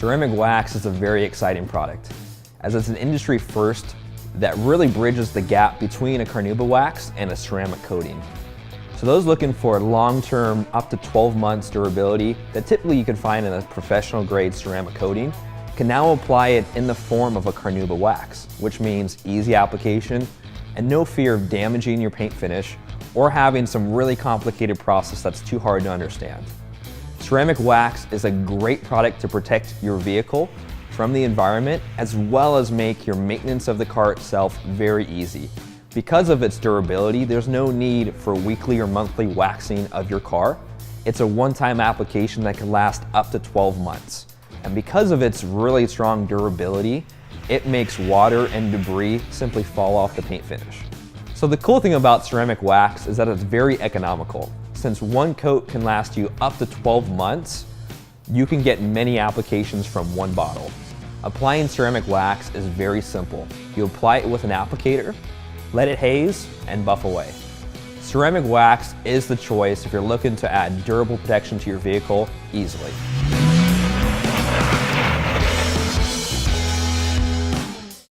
Ceramic wax is a very exciting product, as it's an industry first that really bridges the gap between a carnauba wax and a ceramic coating. So those looking for long-term, up to 12 months durability that typically you can find in a professional grade ceramic coating can now apply it in the form of a carnauba wax, which means easy application and no fear of damaging your paint finish or having some really complicated process that's too hard to understand. Ceramic wax is a great product to protect your vehicle from the environment, as well as make your maintenance of the car itself very easy. Because of its durability, there's no need for weekly or monthly waxing of your car. It's a one-time application that can last up to 12 months. And because of its really strong durability, it makes water and debris simply fall off the paint finish. So the cool thing about ceramic wax is that it's very economical. Since one coat can last you up to 12 months, you can get many applications from one bottle. Applying ceramic wax is very simple. You apply it with an applicator, let it haze, and buff away. Ceramic wax is the choice if you're looking to add durable protection to your vehicle easily.